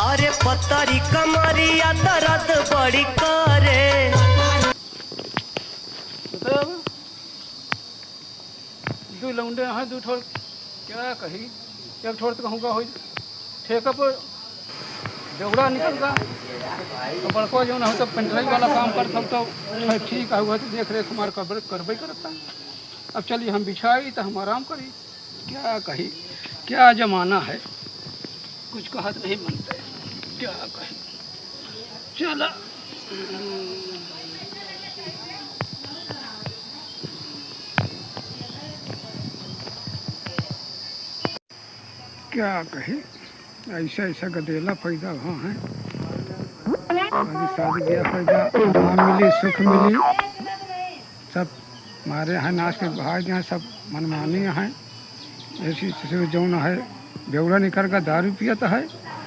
अरे पतरी कमरिया दर्द बड़ी करे। दो लौंडे हैं, दो ठोर क्या कही, एक ठोर तो कहूँगा हो ठेका पर जोगड़ा निकलगा तो बड़को जो ना हो तो पेंटराई वाला काम करता हो तो ठीक है, हुआ तो देख रेख हमारे करबे करता। अब चलिए हम बिछाई तो हम आराम करी। क्या कही, क्या जमाना है, कुछ कहत नहीं मनते, क्या कही। चला क्या कहे, ऐसा ऐसा गदेला पैदा हुआ है। अभी शादी ब्याह पैदा आराम मिली, सुख मिली, सब हमारे यहाँ नाच के भाग यहाँ सब मनमानी हैं। ऐसी जो न है बेवड़ा निकल का दारू पियत है,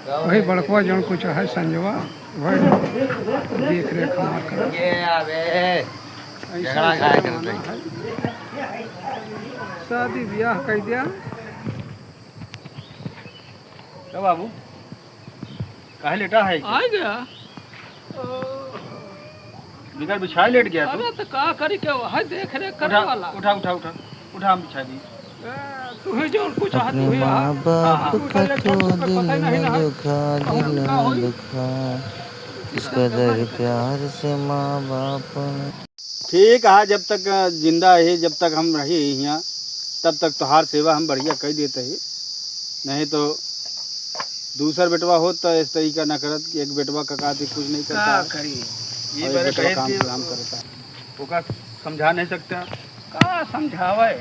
वही बड़कवा जो कुछ है संजवा वही देख रेख हमार कर। शादी ब्याह कर दिया क्या बाबू, काहे लेटा है? आ गया बिगर बिछाए लेट गया तू। अरे तो का करी, क्या है देख रेख करने वाला। उठा उठा उठा उठा, हम बिछा दी। तू ही जो कुछ हाथ अपने हुई माँ बाप का तो दिल न दुखा, दिल न दुखा, इस कदर प्यार से माँ बाप। ठीक है, जब तक जिंदा है, जब तक हम रहे यहाँ तब तक तोहार सेवा हम बढ़िया कर देते हैं। नहीं तो दूसर बेटवा हो तो इस तरीका न करत कि एक बेटवा कका कुछ नहीं करता करी ये बड़े काम करता है, ओका समझा नहीं सकता। का समझावे,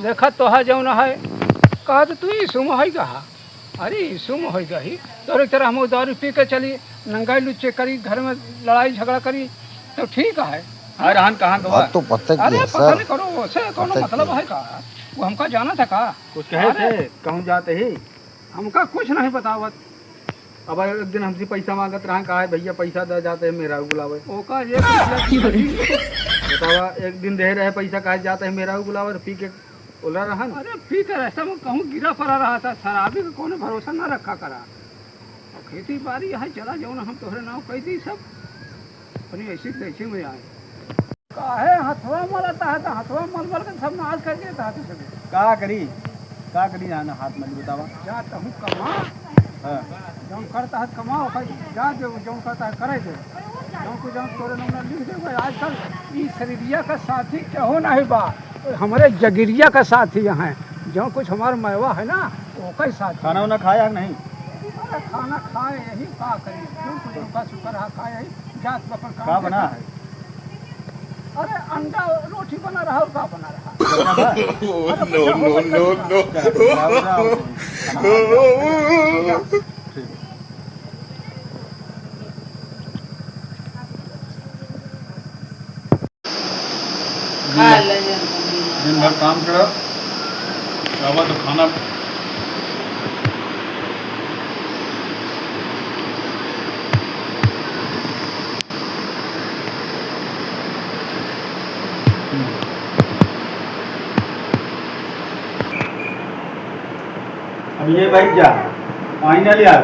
देखा तोहा जो न है कहा तो तू ईसुम है कहा। अरे ईसुम हो गई तो एक तरह हम दारू पी के चली नंगाई लुच्चे करी, घर में लड़ाई झगड़ा करी तो ठीक है। रहन कहाँ गवा तो पता अरे की पता सर, नहीं करो, वैसे कौन मतलब है कहा, वो हमका जाना था का कुछ कहे थे कहूँ जाते ही हमका कुछ नहीं बतावत। अब एक दिन हमसे पैसा मांगत रहा, कहा भैया पैसा दे जाते हैं मेरा बुलावे। ओका ये बतावा, एक दिन दे रहे पैसा, कहा जाते हैं मेरा बुलावे, पी के बोला रहा। अरे पी कर ऐसा में कहूँ गिरा पड़ा रहा था, शराबी का कौन भरोसा ना रखा करा। और खेती बाड़ी है चला जाओ ना, हम तोहरे नाव कह दी सब अपनी ऐसी तैसी में आए। काहे हथवा मरता है तो हथवा मर के सब नाश कर देता है। का करी जाना हाथ में बतावा। जाता हूँ कमा, जो करता है कमाओ, जा दे जो करता है करे दे, जो को जो तोरे नंबर लिख दे। आजकल इस शरीरिया का साथी कहो नहीं बा, हमारे जगिरिया का साथी है, जो कुछ हमारा मैवा है ना वो का साथी। खाना वाना खाया नहीं? अरे खाना खाए यही का करी, जो कुछ उनका शुक्र है खाए यही जात बपर काम। का बना है? अरे अंडा रोटी बना रहा और का बना रहा। दिन भर काम करो, तो खाना अब ये बैठ जा, फाइनल यार।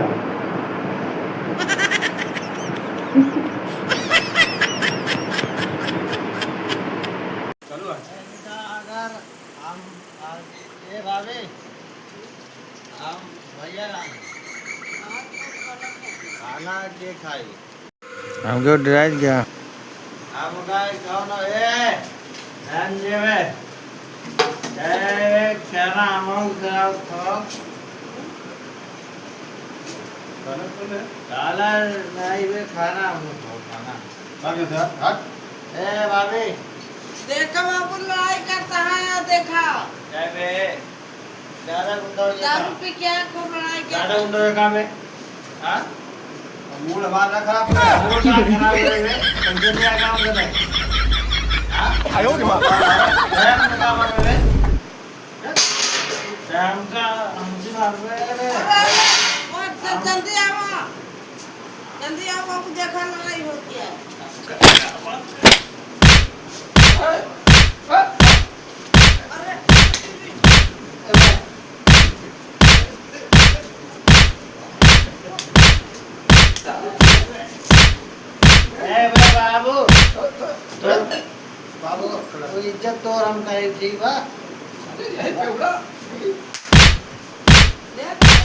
खाना के खाई हमको ड्राइव गया हम गाय कौन है ध्यान देवे ए खाना हम कराओ तो काला नहीं वे खाना हम खाना आगे से हट। ए भाभी देखा बाबू लड़ाई करता है, देखा जय बे ज्यादा गुंडा दारू पी के खूब लड़ाई ज्यादा करता। गुंडा का में हां मूड हमारा खराब है, मूड खराब है वे पंजे में आ काम कर हां आयो रे बाबा, हम का मार रे हम का हमसे मार रे और जल्दी आओ, जल्दी आओ बाबू, देखा लड़ाई होती है। वो इज्जत तो हम करे ठीक बा। यही बेवड़ा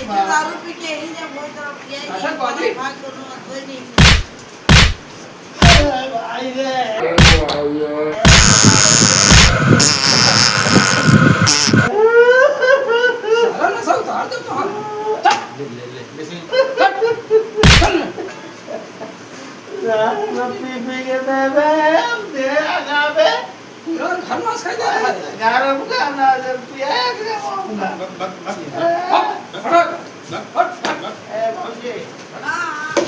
इधर दारू पी के ही जब वो तरफ किया अच्छा, बाजी। भाग दोनों कोई नहीं भाई रे सारा नशा उतार दे तो हम पी पी के दे हम दे आगा पे पूरा घर मास खा जा रहा है। गरम खाना जब पिया के ए भौजी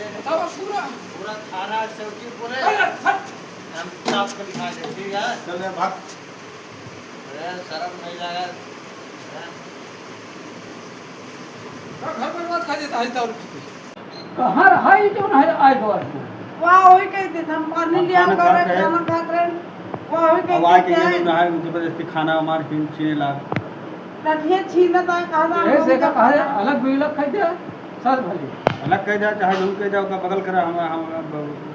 पूरा खाना सब्जी पूरे हम साफ कर खा ले ठीक है। चल रे भाग। अरे शर्म नहीं लगा। घर पर बात खा देता है तो कहाँ रहा ये जो ना आए दो वहाँ वही कहते थे हम पानी लिया खाना कर खा के खाना खा कर वहाँ वही अब आए कहते के ये थे रहा है जबरदस्ती खाना मार छीने लाग। लठिया छीना था कहा ऐसे का कहा अलग भी अलग खाई दे सर भले अलग कह जा चाहे जो कह जाओ का बगल करा हम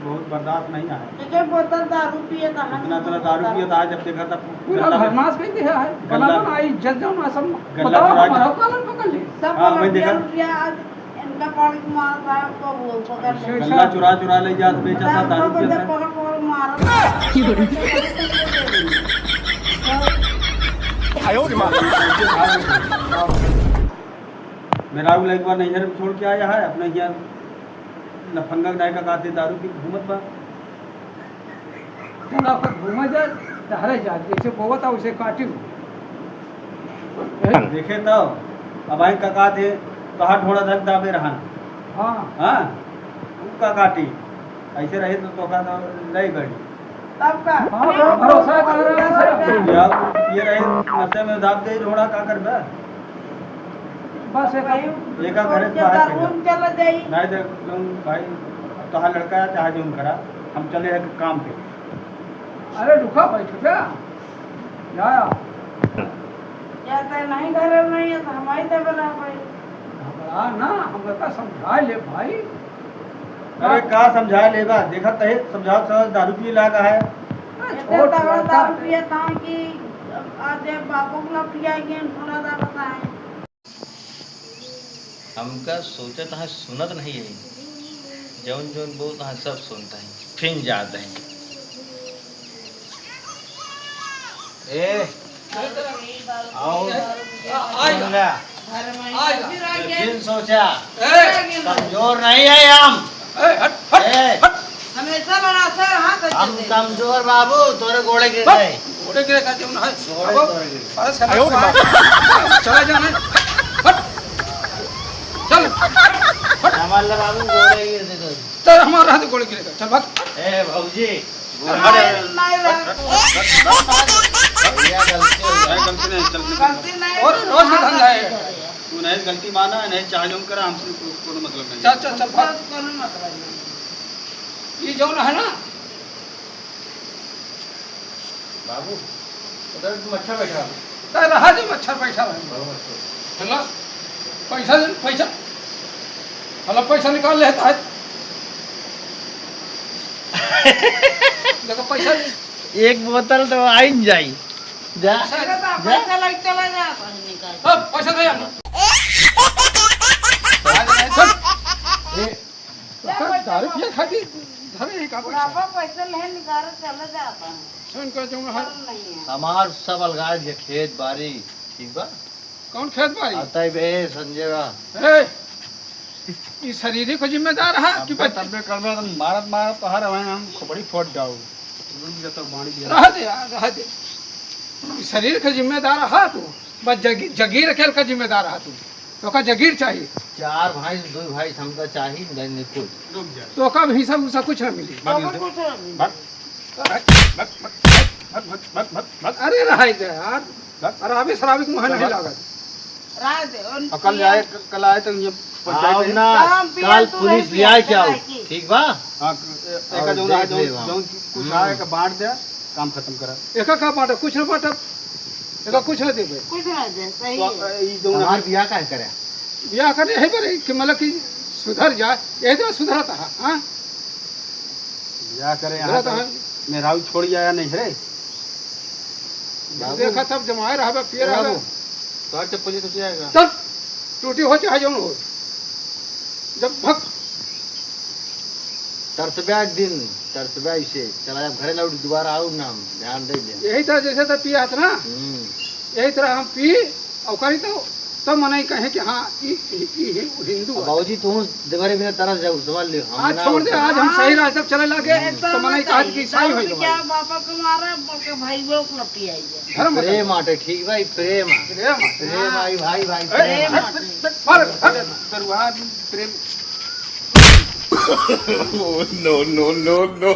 बहुत बर्दाश्त नहीं है। एक बोतल दारू पिए था इतना इतना दारू पिया था जब देखा था पूरा गल्ला में- भरमास कह दिया है गल्ला- कला ना आई जल जाओ ना सब गल्ला बताओ चुरा के- हमारा कालन पकड़ ले सब हाँ, वही देखा। रुपया इनका पानी को मारा था तो वो पकड़ ले गल्ला चुरा ले जात बेचा था दारू पिया था। पकड़ पकड़ मारा मेरा भी एक बार नैहर में छोड़ के आया है अपने यहाँ लफंगा डाय का खाते दारू की घूमत बा। चला पर घूमा जा टहरे जा जैसे बोवता उसे काटी देखे तो अब आई का थे कहा ढोड़ा धक दाबे रहा हाँ हाँ का काटी ऐसे रहे तो का तो नहीं गड़ी तब का हाँ, भरोसा कर रहा है। या ये रहे नशे में दाब दे ढोड़ा का कर बा बस एक एका घरे से बाहर दारू चला जाई नहीं दे तुम भाई तोहार लड़का है चाहे जो करा हम चले हैं काम पे। अरे रुका बैठ क्या जाया या तो नहीं घर में नहीं है तो हमारी तो बना भाई घबरा ना हम का समझा ले भाई अरे का समझा लेगा देखा तहे समझाओ समझ दारू पी लागा है। इतना तगड़ा दारू पिया था कि आज बापू को पिया के थोड़ा सा बताएं हमका सोचत है सुनत नहीं है जौन जौन बोलत है सब सुनता है फिर जाते हैं। ए आओ आएगा घर में आएगा। फिर आ गया फिर सोचा ए, कमजोर नहीं है हम। हट हट ए, हट हमेशा बना सर हाथ हम कमजोर बाबू तोरे घोड़े गिर गए। घोड़े गिरे का जो है घोड़े अब तोरे गिर बस करना चला जाना हट चल हमारे बाबू घोड़े गिर गए। चल हमारा हाथ घोड़े गिरेगा चल भाग ए भौजी नहीं भैया गलती हो गई। गलती नहीं चल गलती नहीं और रोज का धंधा है तू नहीं गलती माना है नहीं चाहे जो करा हमसे कोई मतलब नहीं। चल चल चल भाग कोनो मतलब नहीं ये जो है ना बाबू उधर मच्छर बैठा है। तो रहा जो मच्छर बैठा रहे चला पैसा पैसा हला पैसा निकाल लेता है देखो पैसा एक बोतल तो आई न जाई जा पैसा लग चला जा अब पैसा दे हम दारू पिया खाती धरे ही का पैसा पापा पैसा नहीं निकाल चला जाता है सुन का जो है नहीं है हमार सब अलगाड़ जे खेत बाड़ी ठीक बा कौन खेत बाड़ी आता है बे संजय बा। ए ये शरीर ही को जिम्मेदार है कि कि तब में करबे तो मारत मारत तो हर हम खोपड़ी फोड़ जाओ रुक तो बाणी दिया रह दे यार रह दे ये शरीर का जिम्मेदार है तू बस जगीर खेल का जिम्मेदार है तू तो का जगीर चाहिए चार भाई दो भाई हमका चाहिए नहीं कुछ रुक जा तो का भी हिसाब उसा कुछ ना मिली भाग भाग अरे रह दे यार अरे अभी शराबी को मुँह नहीं लागत रात दे कल जाए कल आए तो ये आओ पंचायत ना काम पिया कल तू पुलिस नहीं ले आए पिया, क्या चला ठीक बा। हां एक जो ना जो देख ले वहाँ। जो कुछ आए का बांट दे काम खत्म करा। एक का बाटा कुछ ना बाटा एक कुछ ना देबे कुछ ना दे सही तो है ई जो ना हमार बियाह का करे ब्याह करे है बरे कि मतलब कि सुधर जाए यही तो सुधरता है हाँ क्या करे यहाँ सुधरता तो है मेरा भी छोड़ जाया नहीं रे। देखा तब जमाए रहा पिए रहा तो चप्पल तो जाएगा चल टूटी हो चाहे जो हो जब भग तरसब्या एक दिन तरसब्या इसे चला जब घरे लौट दोबारा आऊ ना हम ध्यान दे दे यही तरह जैसे तो पिया था ना यही तरह हम पी और करी तो मना ही कहे कि हाँ हिंदू है। बाबूजी तू देवरे बिना तरस जाऊ समझ लियो आज छोड़ दे आज हम सही रास्ते पर चले लगे तो मना ही कहा कि ईसाई हो क्या बापा को मारा बोल के भाई वो को पिया जाए धर्म प्रेम आटे ठीक भाई प्रेम प्रेम प्रेम आई भाई भाई प्रेम करुआ प्रेम no, no, no, no.